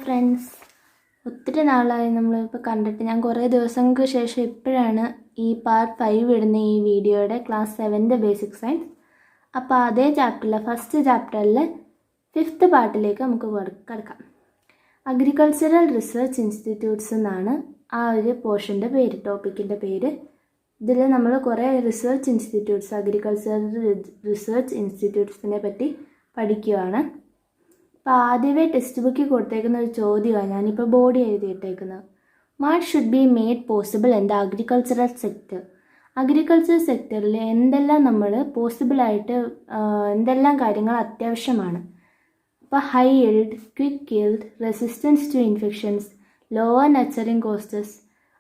Friends, ഒത്തിരി നാളായി നമ്മളിപ്പോൾ കണ്ടിട്ട്. ഞാൻ കുറേ ദിവസങ്ങൾക്ക് ശേഷം ഇപ്പോഴാണ് ഈ പാർട്ട് 5 ഇടുന്ന ഈ വീഡിയോയുടെ ക്ലാസ് 7 ബേസിക് സയൻസ്. അപ്പോൾ അതേ ചാപ്റ്ററിലെ ഫസ്റ്റ് ചാപ്റ്ററിലെ 5th പാർട്ടിലേക്ക് നമുക്ക് കിടക്കാം. അഗ്രികൾച്ചറൽ റിസർച്ച് ഇൻസ്റ്റിറ്റ്യൂട്ട്സ് എന്നാണ് ആ ഒരു പോർഷൻ്റെ പേര്, ടോപ്പിക്കിൻ്റെ പേര്. ഇതിൽ നമ്മൾ കുറേ റിസർച്ച് ഇൻസ്റ്റിറ്റ്യൂട്ട്സ്, അഗ്രികൾച്ചറൽ റിസർച്ച് ഇൻസ്റ്റിറ്റ്യൂട്ട്സിനെ പറ്റി പഠിക്കുകയാണ്. അപ്പോൾ ആദ്യമേ ടെക്സ്റ്റ് ബുക്കിൽ കൊടുത്തേക്കുന്ന ഒരു ചോദ്യമാണ് ഞാനിപ്പോൾ ബോർഡിൽ എഴുതിയിട്ടേക്കുന്നത്. What should be made possible in the agricultural sector? Agriculture സെക്ടറിൽ എന്തെല്ലാം നമ്മൾ പോസിബിളായിട്ട് എന്തെല്ലാം കാര്യങ്ങൾ അത്യാവശ്യമാണ്? അപ്പോൾ high yield, quick yield, resistance to infections, lower nurturing costs,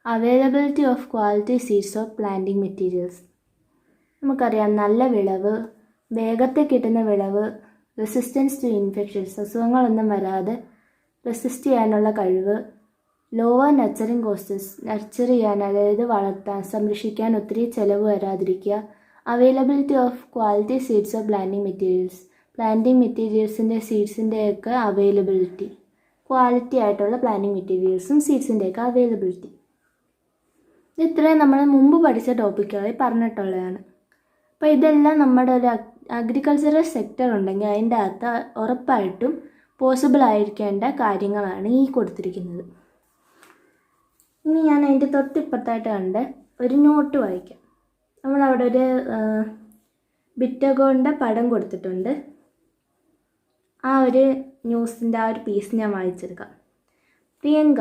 availability of quality seeds of planting materials. നമുക്കറിയാം, നല്ല വിളവ്, വേഗത്തിൽ കിട്ടുന്ന വിളവ്, റെസിസ്റ്റൻസ് ടു ഇൻഫെക്ഷൻസ്, അസുഖങ്ങളൊന്നും വരാതെ റെസിസ്റ്റ് ചെയ്യാനുള്ള കഴിവ്, ലോവർ നർച്ചറിങ് കോസ്റ്റസ്, നർച്ചർ ചെയ്യാൻ, അതായത് വളർത്താൻ, സംരക്ഷിക്കാൻ ഒത്തിരി ചിലവ് വരാതിരിക്കുക, availability of quality seeds of planting materials, planting മെറ്റീരിയൽസിൻ്റെ സീഡ്സിൻ്റെയൊക്കെ അവൈലബിലിറ്റി, ക്വാളിറ്റി ആയിട്ടുള്ള പ്ലാന്റിംഗ് മെറ്റീരിയൽസും സീഡ്സിൻ്റെയൊക്കെ അവൈലബിലിറ്റി. ഇത്രയും നമ്മൾ മുമ്പ് പഠിച്ച ടോപ്പിക്കുകളായി പറഞ്ഞിട്ടുള്ളതാണ്. അപ്പോൾ ഇതെല്ലാം നമ്മുടെ ഒരു അഗ്രികൾച്ചറൽ സെക്ടർ ഉണ്ടെങ്കിൽ അതിൻ്റെ അകത്ത് ഉറപ്പായിട്ടും പോസിബിൾ ആയിരിക്കേണ്ട കാര്യങ്ങളാണ് ഈ കൊടുത്തിരിക്കുന്നത്. ഇനി ഞാൻ അതിൻ്റെ തൊട്ടിപ്പുറത്തായിട്ട് കണ്ട ഒരു നോട്ട് വായിക്കാം. നമ്മളവിടെ ഒരു ബിറ്റഗോണിൻ്റെ പടം കൊടുത്തിട്ടുണ്ട്. ആ ഒരു ന്യൂസിൻ്റെ ആ ഒരു പീസ് ഞാൻ വായിച്ചെടുക്കാം. Priyanka,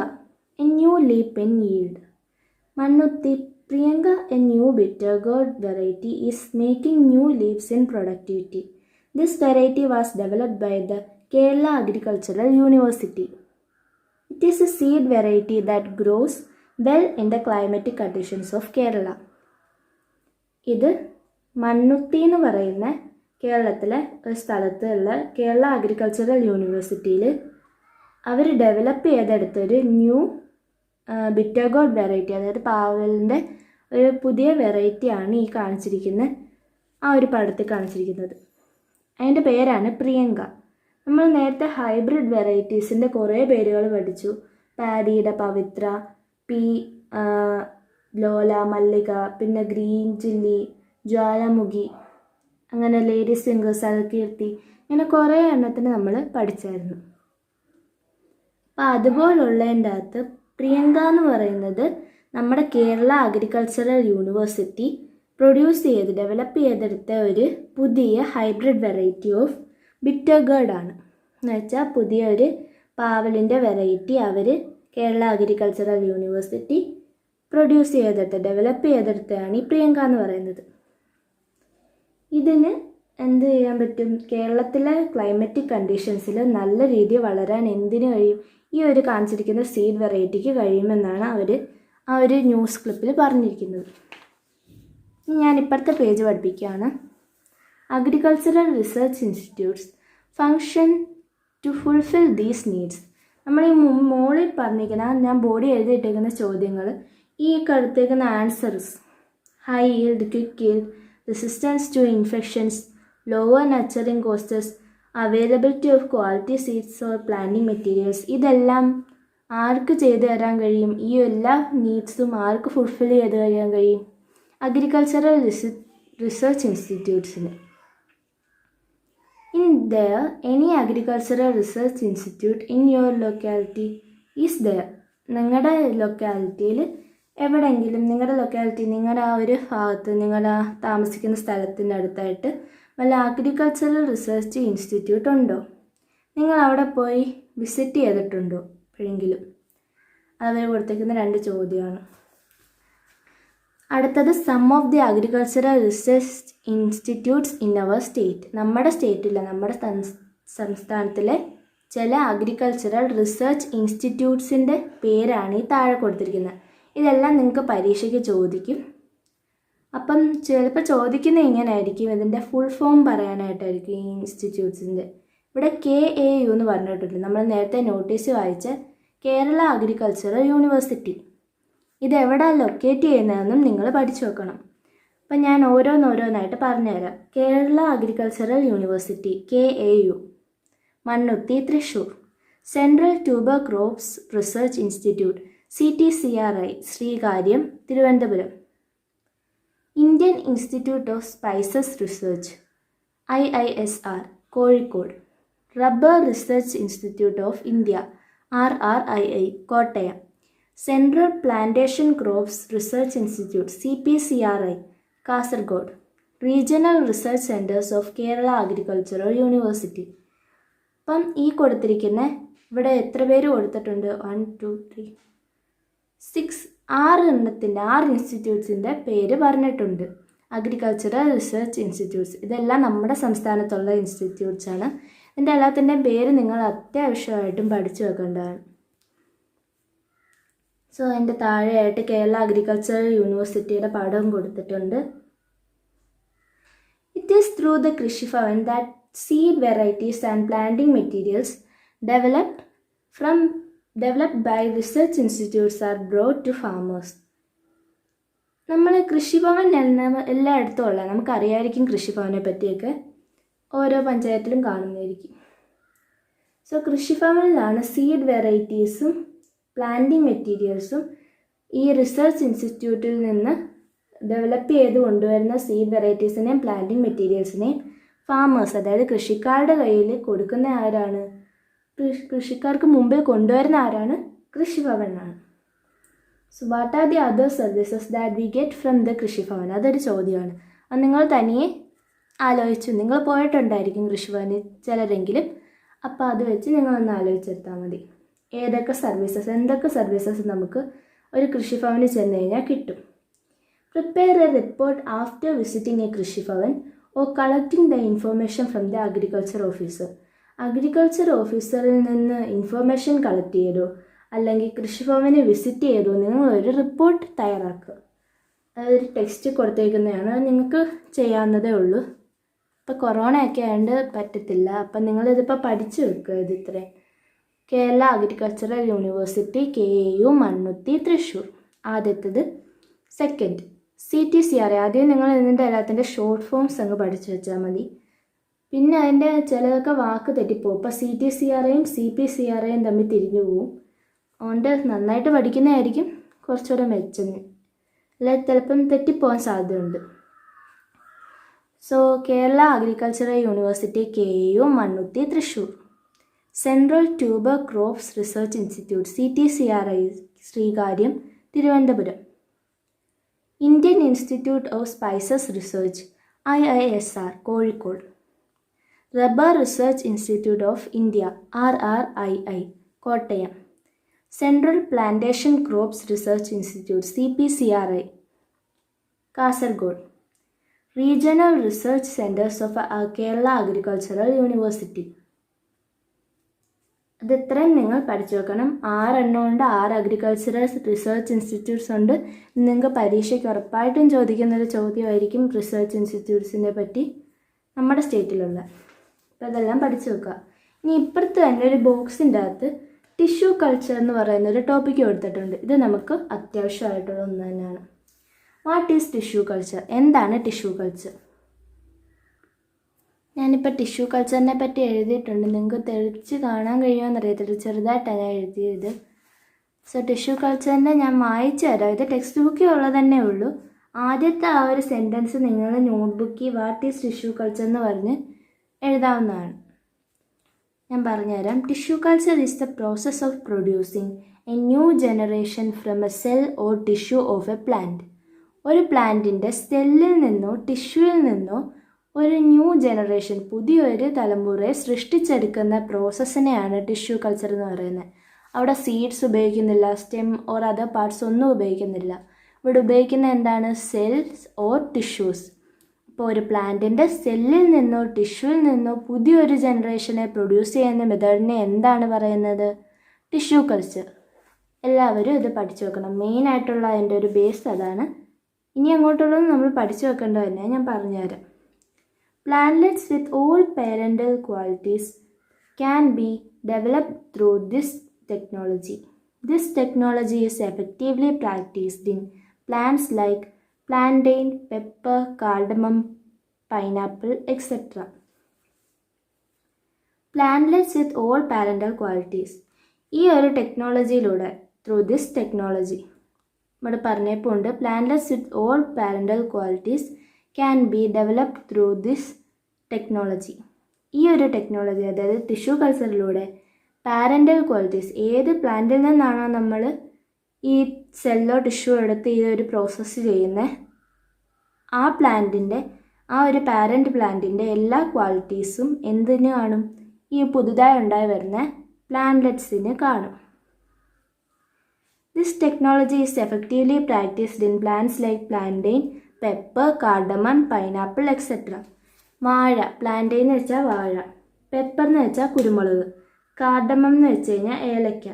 a new leap in yield. Mannuthy, Priyanka, a new bitter gourd variety, is making new leaps in productivity. This variety was developed by the Kerala Agricultural University. It is a seed variety that grows well in the climatic conditions of Kerala. ഇത് മണ്ണുത്തി എന്ന് പറയുന്ന കേരളത്തിലെ ഒരു സ്ഥലത്തുള്ള Kerala agricultural യൂണിവേഴ്സിറ്റിയിൽ അവർ develop ചെയ്തെടുത്തൊരു new bitter gourd variety, അതായത് പാവലിൻ്റെ ഒരു പുതിയ വെറൈറ്റിയാണ് ഈ കാണിച്ചിരിക്കുന്ന ആ ഒരു പടത്തിൽ കാണിച്ചിരിക്കുന്നത്. അതിൻ്റെ പേരാണ് പ്രിയങ്ക. നമ്മൾ നേരത്തെ ഹൈബ്രിഡ് വെറൈറ്റീസിൻ്റെ കുറേ പേരുകൾ പഠിച്ചു. പാഡിയുടെ പവിത്ര, ലോല, മല്ലിക, പിന്നെ ഗ്രീൻ ചില്ലി, ജ്വാലാമുഖി, അങ്ങനെ ലേഡീസ് ഫിംഗർ, സൽകീർത്തി, ഇങ്ങനെ കുറേ എണ്ണത്തിന് നമ്മൾ പഠിച്ചായിരുന്നു. അപ്പോൾ അതുപോലുള്ളതിൻ്റെ അകത്ത് പ്രിയങ്ക എന്ന് പറയുന്നത് നമ്മുടെ കേരള അഗ്രികൾച്ചറൽ യൂണിവേഴ്സിറ്റി ഡെവലപ്പ് ചെയ്തെടുത്ത ഒരു പുതിയ hybrid variety of bitter gourd ആണ്. എന്ന് വെച്ചാൽ പുതിയ ഒരു പാവലിൻ്റെ വെറൈറ്റി അവർ കേരള അഗ്രികൾച്ചറൽ യൂണിവേഴ്സിറ്റി ഡെവലപ്പ് ചെയ്തെടുത്തതാണ് ഈ പ്രിയങ്ക എന്ന് പറയുന്നത്. ഇതിന് എന്ത് ചെയ്യാൻ പറ്റും? കേരളത്തിലെ ക്ലൈമറ്റിക് കണ്ടീഷൻസിൽ നല്ല രീതിയിൽ വളരാൻ എന്തിനു കഴിയും? ഈ ഒരു കാണിച്ചിരിക്കുന്ന സീഡ് വെറൈറ്റിക്ക് കഴിയുമെന്നാണ് അവർ ആ ഒരു ന്യൂസ് ക്ലിപ്പിൽ പറഞ്ഞിരിക്കുന്നത്. ഞാൻ ഇപ്പുറത്തെ പേജ് പഠിപ്പിക്കുകയാണ്. Agricultural research institutes function to fulfil these needs. നമ്മൾ ഈ മോളിൽ പറഞ്ഞിരിക്കുന്ന, ഞാൻ ബോഡി എഴുതിയിട്ടേക്കുന്ന ചോദ്യങ്ങൾ, ഈ കടുത്തേക്കുന്ന answers high yield, quick yield, resistance to infections, lower nurturing costs, availability of quality seeds or planting materials, ഇതെല്ലാം ആർക്ക് ചെയ്തു തരാൻ കഴിയും? ഈ എല്ലാ നീഡ്സും ആർക്ക് ഫുൾഫിൽ ചെയ്ത് കഴിയാൻ കഴിയും? അഗ്രികൾച്ചറൽ റിസർച്ച് ഇൻസ്റ്റിറ്റ്യൂട്ട്സിന്. In there any agricultural research institute in your locality is there? നിങ്ങളുടെ ലൊക്കാലിറ്റിയിൽ എവിടെയെങ്കിലും, നിങ്ങളുടെ ആ ഒരു ഭാഗത്ത്, നിങ്ങളുടെ താമസിക്കുന്ന സ്ഥലത്തിൻ്റെ അടുത്തായിട്ട് വല്ല അഗ്രികൾച്ചറൽ റിസർച്ച് ഇൻസ്റ്റിറ്റ്യൂട്ട് ഉണ്ടോ? നിങ്ങൾ അവിടെ പോയി വിസിറ്റ് ചെയ്തിട്ടുണ്ടോ എപ്പോഴെങ്കിലും? അവർ കൊടുത്തേക്കുന്ന 2 ചോദ്യമാണ്. അടുത്തത് some of the agricultural research institutes in our state. നമ്മുടെ സ്റ്റേറ്റില്ല, നമ്മുടെ സംസ്ഥാനത്തിലെ ചില അഗ്രികൾച്ചറൽ റിസർച്ച് ഇൻസ്റ്റിറ്റ്യൂട്ട്സിൻ്റെ പേരാണ് ഈ താഴെ കൊടുത്തിരിക്കുന്നത്. ഇതെല്ലാം നിങ്ങൾക്ക് പരീക്ഷയ്ക്ക് ചോദിക്കും. അപ്പം ചിലപ്പോൾ ചോദിക്കുന്നത് ഇങ്ങനെ ആയിരിക്കും, ഇതിൻ്റെ ഫുൾ ഫോം പറയാനായിട്ടായിരിക്കും ഈ ഇൻസ്റ്റിറ്റ്യൂട്ട്സിൻ്റെ. ഇവിടെ KAU എന്ന് പറഞ്ഞിട്ടുണ്ട്. നമ്മൾ നേരത്തെ നോട്ടീസ് വായിച്ച കേരള അഗ്രികൾച്ചറൽ യൂണിവേഴ്സിറ്റി. ഇതെവിടെ ലൊക്കേറ്റ് ചെയ്യുന്നതെന്നും നിങ്ങൾ പഠിച്ചു വെക്കണം. അപ്പം ഞാൻ ഓരോന്നായിട്ട് പറഞ്ഞുതരാം. Kerala agricultural university KAU, Mannuthy, Thrissur. Central tuber crops research institute CTCRI Sreekaryam Thiruvananthapuram. Indian institute of spices research IISR Kozhikode. Rubber research institute of India RRII Kottayam. Central plantation crops research institute CPCRI Kasaragod. Regional research centres of Kerala agricultural university. അപ്പം ഈ കൊടുത്തിരിക്കുന്ന ഇവിടെ എത്ര പേര് കൊടുത്തിട്ടുണ്ട്? 1 2 3 6 6 ഇൻസ്റ്റിറ്റ്യൂട്ട്സിൻ്റെ പേര് പറഞ്ഞിട്ടുണ്ട്. Agricultural research institutes ഇതെല്ലാം നമ്മുടെ സംസ്ഥാനത്തുള്ള ഇൻസ്റ്റിറ്റ്യൂട്ട്സാണ്. ഇതിൻ്റെ എല്ലാത്തിൻ്റെയും പേര് നിങ്ങൾ അത്യാവശ്യമായിട്ടും പഠിച്ചു വെക്കേണ്ടതാണ്. സോ അതിൻ്റെ താഴെയായിട്ട് കേരള അഗ്രികൾച്ചറൽ യൂണിവേഴ്സിറ്റിയുടെ പടവും കൊടുത്തിട്ടുണ്ട്. It is through the Krishi Bhavan that seed varieties and planting materials developed by research institutes are brought to farmers. നമ്മൾ കൃഷിഭവൻ എല്ലായിടത്തും ഉള്ള നമുക്കറിയാമായിരിക്കും കൃഷിഭവനെ പറ്റിയൊക്കെ ഓരോ പഞ്ചായത്തിലും കാണുന്നതായിരിക്കും. സോ കൃഷിഭവനിലാണ് സീഡ് വെറൈറ്റീസും പ്ലാന്റിംഗ് മെറ്റീരിയൽസും ഈ റിസർച്ച് ഇൻസ്റ്റിറ്റ്യൂട്ടിൽ നിന്ന് ഡെവലപ്പ് ചെയ്ത് കൊണ്ടുവരുന്ന സീഡ് വെറൈറ്റീസിനെയും പ്ലാന്റിംഗ് മെറ്റീരിയൽസിനെയും ഫാമേഴ്സ്, അതായത് കൃഷിക്കാരുടെ കയ്യിൽ കൊടുക്കുന്ന ആരാണ്? കൃഷിക്കാർക്ക് മുമ്പിൽ കൊണ്ടുവരുന്ന ആരാണ്? കൃഷിഭവനാണ്. So what are the other services that we get from the Krishibhavan? അതൊരു ചോദ്യമാണ്. അത് നിങ്ങൾ തനിയെ ആലോചിച്ചു, നിങ്ങൾ പോയിട്ടുണ്ടായിരിക്കും കൃഷിഭവനിൽ ചിലരെങ്കിലും. അപ്പോൾ അത് വെച്ച് നിങ്ങളൊന്ന് ആലോചിച്ചെടുത്താൽ മതി. ഏതൊക്കെ സർവീസസ്, എന്തൊക്കെ സർവീസസ് നമുക്ക് ഒരു കൃഷിഭവനിൽ ചെന്ന് കഴിഞ്ഞാൽ കിട്ടും. Prepare a report after visiting a Krishi Bhavan or collecting the information from the agriculture officer. Agriculture ഓഫീസറിൽ നിന്ന് ഇൻഫർമേഷൻ കളക്ട് ചെയ്തോ അല്ലെങ്കിൽ കൃഷിഭവനെ വിസിറ്റ് ചെയ്തോ നിങ്ങളൊരു റിപ്പോർട്ട് തയ്യാറാക്കുക. അതൊരു ടെക്സ്റ്റ് കൊടുത്തേക്കുന്നതാണ്, അത് നിങ്ങൾക്ക് ചെയ്യാവുന്നതേ ഉള്ളൂ. ഇപ്പോൾ കൊറോണയൊക്കെ ആയതുകൊണ്ട് പറ്റത്തില്ല. അപ്പം നിങ്ങളിതിപ്പോൾ പഠിച്ചു വെക്കുക. ഇത് ഇത്രയും Kerala agricultural university KAU Mannuthy Thrissur ആദ്യത്തേത്. Second CTCRI. ആദ്യം നിങ്ങൾ ഇതിൻ്റെ എല്ലാത്തിൻ്റെ ഷോർട്ട് ഫോംസ് അങ്ങ് പഠിച്ചു വെച്ചാൽ മതി. പിന്നെ അതിൻ്റെ ചിലതൊക്കെ വാക്ക് തെറ്റിപ്പോവും. ഇപ്പോൾ CTCRIയും CPCRIയും തമ്മിൽ തിരിഞ്ഞു പോവും. അതുകൊണ്ട് നന്നായിട്ട് പഠിക്കുന്നതായിരിക്കും കുറച്ചുകൂടെ മെച്ചെന്ന്. അല്ല ചിലപ്പം തെറ്റിപ്പോകാൻ സാധ്യതയുണ്ട്. So Kerala agricultural university KAU Mannuthy Thrissur. Central tuber crops research institute CTCRI Sreekaryam Thiruvananthapuram. Indian institute of spices research IISR Kozhikode. Rubber research institute of India RRII Kottayam. Central plantation crops research institute CPCRI Kasaragod. Regional research centres of Kerala agricultural university. അത് ഇത്രയും നിങ്ങൾ പഠിച്ചു വെക്കണം. 6 എണ്ണമുണ്ട്. 6 agricultural research institutes ഉണ്ട്. നിങ്ങൾക്ക് പരീക്ഷയ്ക്ക് ഉറപ്പായിട്ടും ചോദിക്കുന്നൊരു ചോദ്യമായിരിക്കും research ഇൻസ്റ്റിറ്റ്യൂട്ട്സിനെ പറ്റി നമ്മുടെ സ്റ്റേറ്റിലുള്ള. അപ്പോൾ അതെല്ലാം പഠിച്ചു വെക്കുക. ഇനി ഇപ്പുറത്ത് തന്നെ ഒരു ബോക്സിൻ്റെ അകത്ത് ടിഷ്യൂ കൾച്ചർ എന്ന് പറയുന്നൊരു ടോപ്പിക്ക് കൊടുത്തിട്ടുണ്ട്. ഇത് നമുക്ക് അത്യാവശ്യമായിട്ടുള്ള ഒന്ന് തന്നെയാണ്. What is tissue culture? എന്താണ് ടിഷ്യൂ കൾച്ചർ? ഞാനിപ്പോൾ ടിഷ്യൂ കൾച്ചറിനെ പറ്റി എഴുതിയിട്ടുണ്ട്. നിങ്ങൾക്ക് തെളിച്ച് കാണാൻ കഴിയുമെന്ന് അറിയത്തില്ല, ചെറുതായിട്ടാണ് ഞാൻ എഴുതിയത്. സോ ടിഷ്യൂ കൾച്ചറിൻ്റെ ഞാൻ വായിച്ചു തരാം. ഇത് ടെക്സ്റ്റ് ബുക്കിൽ ഉള്ളത് തന്നെ ഉള്ളൂ. ആദ്യത്തെ ആ ഒരു സെൻറ്റൻസ് നിങ്ങൾ നോട്ട്ബുക്കിൽ വാട്ട് ഈസ് ടിഷ്യൂ കൾച്ചർ എന്ന് പറഞ്ഞ് എഴുതാവുന്നതാണ്. ഞാൻ പറഞ്ഞുതരാം. Tissue culture is the process of producing A new generation from A cell or tissue of A plant. ഒരു പ്ലാന്റിൻ്റെ സെല്ലിൽ നിന്നോ ടിഷ്യൂവിൽ നിന്നോ ഒരു ന്യൂ ജനറേഷൻ, പുതിയൊരു തലമുറയെ സൃഷ്ടിച്ചെടുക്കുന്ന പ്രോസസ്സിനെയാണ് ടിഷ്യൂ കൾച്ചർ എന്ന് പറയുന്നത്. അവിടെ സീഡ്സ് ഉപയോഗിക്കുന്നില്ല, സ്റ്റെം ഓർ അതർ പാർട്സ് ഒന്നും ഉപയോഗിക്കുന്നില്ല. ഇവിടെ ഉപയോഗിക്കുന്ന എന്താണ്? Cells or tissues. ഇപ്പോൾ ഒരു പ്ലാന്റിൻ്റെ സെല്ലിൽ നിന്നോ ടിഷ്യൂവിൽ നിന്നോ പുതിയൊരു ജനറേഷനെ പ്രൊഡ്യൂസ് ചെയ്യുന്ന മെത്തേഡിനെ എന്താണ് പറയുന്നത്? Tissue culture. എല്ലാവരും ഇത് പഠിച്ചു വെക്കണം. മെയിനായിട്ടുള്ള അതിൻ്റെ ഒരു ബേസ് അതാണ്. ഇനി അങ്ങോട്ടുള്ളത് നമ്മൾ പഠിച്ചു വെക്കേണ്ടത് തന്നെ ഞാൻ പറഞ്ഞുതരാം. Plantlets with all parental qualities can be developed through this technology. This technology is effectively practiced in plants like plantain, pepper, cardamom, pineapple, etc. Plantlets with all parental qualities. ഈ ഒരു ടെക്നോളജിയിലൂടെ ത്രൂ ദിസ് ടെക്നോളജി ഇവിടെ പറഞ്ഞപ്പോൾ ഉണ്ട് plantlets with all parental qualities can be developed through this technology. ഈ ഒരു technology അതായത് tissue കൾച്ചറിലൂടെ parental qualities ഏത് പ്ലാന്റിൽ നിന്നാണോ നമ്മൾ ഈ സെല്ലോ ടിഷ്യൂ എടുത്ത് ഈ ഒരു പ്രോസസ്സ് ചെയ്യുന്നത് ആ പ്ലാന്റിൻ്റെ ആ ഒരു പാരൻ്റ് പ്ലാന്റിൻ്റെ എല്ലാ ക്വാളിറ്റീസും എന്തിന് കാണും? ഈ പുതുതായി ഉണ്ടായി വരുന്ന പ്ലാന്റ്ലെറ്റ്സിന് കാണും. This technology is effectively practiced in plants like plantain, pepper, cardamom, pineapple, etc. വാഴ, പ്ലാന്റെയിൻ എന്ന് വെച്ചാൽ വാഴ, പെപ്പർ എന്ന് വെച്ചാൽ കുരുമുളക്, കാർഡമം എന്ന് വെച്ച് കഴിഞ്ഞാൽ ഏലക്ക,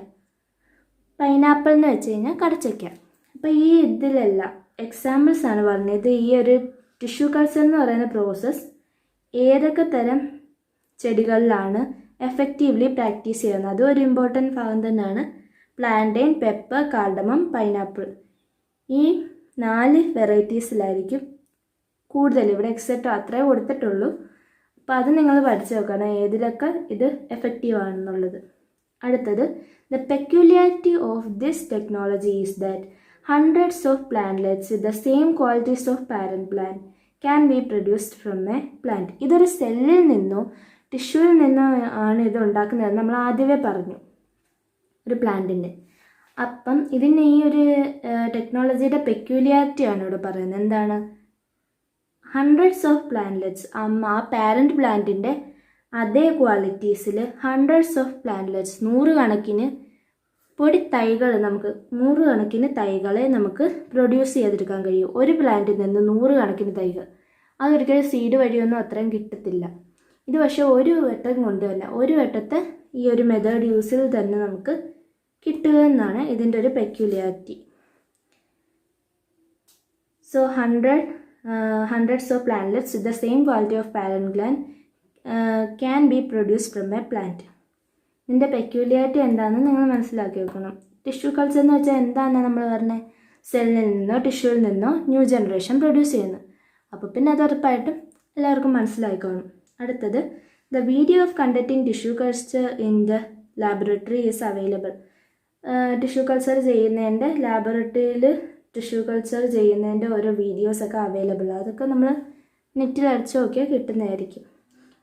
പൈനാപ്പിൾ എന്ന് വെച്ച് കഴിഞ്ഞാൽ കടച്ചക്ക. അപ്പോൾ ഈ ഇതിലെല്ലാം എക്സാമ്പിൾസ് ആണ് പറഞ്ഞത്. ഈ ഒരു ടിഷ്യൂ കൾച്ചർ എന്ന് പറയുന്ന പ്രോസസ്സ് ഏതൊക്കെ തരം ചെടികളിലാണ് എഫക്റ്റീവ്ലി പ്രാക്ടീസ് ചെയ്യുന്നത്. അതും ഒരു ഇമ്പോർട്ടൻറ്റ് ഭാഗം തന്നെയാണ്. പ്ലാന്റെയിൻ, പെപ്പർ, കാർഡമം, പൈനാപ്പിൾ ഈ 4 വെറൈറ്റീസിലായിരിക്കും കൂടുതൽ. ഇവിടെ എക്സെട്ര അത്രേ കൊടുത്തിട്ടുള്ളൂ. അപ്പോൾ അത് നിങ്ങൾ പഠിച്ചു നോക്കണം ഏതിലൊക്കെ ഇത് എഫക്റ്റീവ് ആണെന്നുള്ളത്. അടുത്തത്, the peculiarity of this technology is that hundreds of plantlets with the same qualities of parent plant can be produced from A plant. ഇതൊരു സെല്ലിൽ നിന്നോ ടിഷ്യൂവിൽ നിന്നോ ആണ് ഇത് ഉണ്ടാക്കുന്നത് നമ്മൾ ആദ്യമേ പറഞ്ഞു, ഒരു പ്ലാന്റിൻ്റെ. അപ്പം ഇതിന് ഈ ഒരു ടെക്നോളജിയുടെ പെക്യുലിയാരിറ്റിയാണ് ഇവിടെ പറയുന്നത്. എന്താണ്? ഹൺഡ്രഡ്സ് ഓഫ് പ്ലാന്റ്ലെറ്റ്സ്, ആ പാരൻറ്റ് പ്ലാന്റിൻ്റെ അതേ ക്വാളിറ്റീസിൽ ഹൺഡ്രഡ്സ് ഓഫ് പ്ലാന്റ്ലെറ്റ്സ്, 100 കണക്കിന് പൊടി തൈകൾ, നമുക്ക് 100 കണക്കിന് തൈകളെ നമുക്ക് പ്രൊഡ്യൂസ് ചെയ്തെടുക്കാൻ കഴിയും. ഒരു പ്ലാന്റിൽ നിന്ന് 100 കണക്കിന് തൈകൾ. അതൊരിക്കലും സീഡ് വഴിയൊന്നും അത്രയും കിട്ടത്തില്ല. ഇത് പക്ഷേ ഒരു വട്ടം കൊണ്ട് തന്നെ, ഒരു വട്ടത്തെ ഈ ഒരു മെത്തേഡ് യൂസിൽ തന്നെ നമുക്ക് കിട്ടുക എന്നാണ് ഇതിൻ്റെ ഒരു peculiarity. So hundreds of plantlets with the same quality of parent gland can be produced from a plant. ഇതിൻ്റെ പെക്യുലിയാരിറ്റി എന്താണെന്ന് നിങ്ങൾ മനസ്സിലാക്കി വെക്കണം. ടിഷ്യൂ കൾച്ചർ എന്ന് വെച്ചാൽ എന്താണെന്ന് നമ്മൾ പറഞ്ഞത്, സെല്ലിൽ നിന്നോ ടിഷ്യൂവിൽ നിന്നോ ന്യൂ ജനറേഷൻ പ്രൊഡ്യൂസ് ചെയ്യുന്നു. അപ്പോൾ പിന്നെ അത് ഉറപ്പായിട്ടും എല്ലാവർക്കും മനസ്സിലായിക്കോണം. അടുത്തത്, the video of conducting tissue culture in the laboratory is available. Tissue culture ചെയ്യുന്നതിൻ്റെ ലാബറട്ടറിയിൽ ടിഷ്യൂ കൾച്ചർ ചെയ്യുന്നതിൻ്റെ ഓരോ വീഡിയോസൊക്കെ അവൈലബിൾ ആണ്. അതൊക്കെ നമ്മൾ നെറ്റിൽ അടിച്ച് നോക്കിയാൽ കിട്ടുന്നതായിരിക്കും.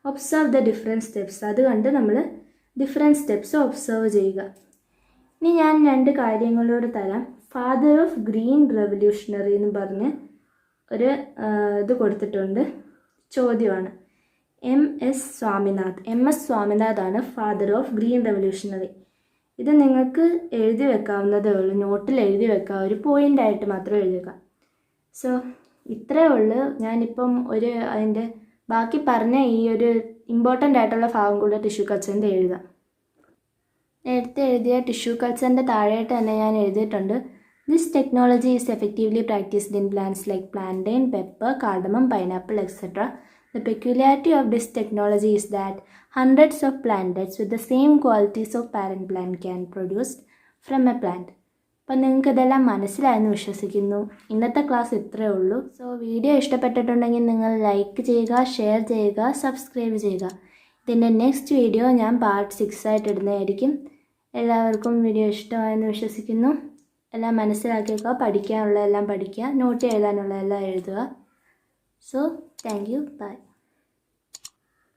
ഒബ്സർവ് ദ ഡിഫറെൻറ്റ് സ്റ്റെപ്സ്, അത് കണ്ട് നമ്മൾ ഡിഫറെൻറ്റ് സ്റ്റെപ്സ് ഒബ്സർവ് ചെയ്യുക. ഇനി ഞാൻ 2 കാര്യങ്ങളോട് തരാം. ഫാദർ ഓഫ് ഗ്രീൻ റെവല്യൂഷണറി എന്ന് പറഞ്ഞ് ഒരു ഇത് കൊടുത്തിട്ടുണ്ട്, ചോദ്യമാണ്. MS സ്വാമിനാഥ് ആണ് ഫാദർ ഓഫ് ഗ്രീൻ റെവല്യൂഷണറി. ഇത് നിങ്ങൾക്ക് എഴുതി വെക്കാവുന്നതേ ഉള്ളൂ, നോട്ടിൽ എഴുതി വെക്കാം, ഒരു പോയിൻ്റായിട്ട് മാത്രം എഴുതി വെക്കാം. സോ ഇത്രയേ ഉള്ളൂ. ഞാനിപ്പം അതിൻ്റെ ബാക്കി പറഞ്ഞ ഈ ഒരു ഇമ്പോർട്ടൻ്റ് ആയിട്ടുള്ള ഭാഗം കൂടെ ടിഷ്യൂ കൾച്ചറിൻ്റെ എഴുതാം. നേരത്തെ എഴുതിയ ടിഷ്യൂ കൾച്ചറിൻ്റെ താഴെയായിട്ട് തന്നെ ഞാൻ എഴുതിയിട്ടുണ്ട്. This technology is effectively practised in plants like plantain, pepper, cardamom, pineapple, etcetera. The peculiarity of this technology is that hundreds of plantlets with the same qualities of parent plant can produced from a plant. അപ്പോൾ നിങ്ങൾക്ക് ഇതെല്ലാം മനസ്സിലായെന്ന് വിശ്വസിക്കുന്നു. ഇന്നത്തെ class ഇത്രയേ ഉള്ളൂ. So video ഇഷ്ടപ്പെട്ടിട്ടുണ്ടെങ്കിൽ നിങ്ങൾ ലൈക്ക് ചെയ്യുക, ഷെയർ ചെയ്യുക, സബ്സ്ക്രൈബ് ചെയ്യുക. ഇതിൻ്റെ നെക്സ്റ്റ് വീഡിയോ ഞാൻ പാർട്ട് 6 ആയിട്ട് ഇടുന്നതായിരിക്കും. എല്ലാവർക്കും വീഡിയോ ഇഷ്ടമായെന്ന് വിശ്വസിക്കുന്നു. എല്ലാം മനസ്സിലാക്കി വെക്കുക, പഠിക്കാനുള്ളതെല്ലാം പഠിക്കുക, നോട്ട് എഴുതാനുള്ളതെല്ലാം എഴുതുക. So, thank you. Bye.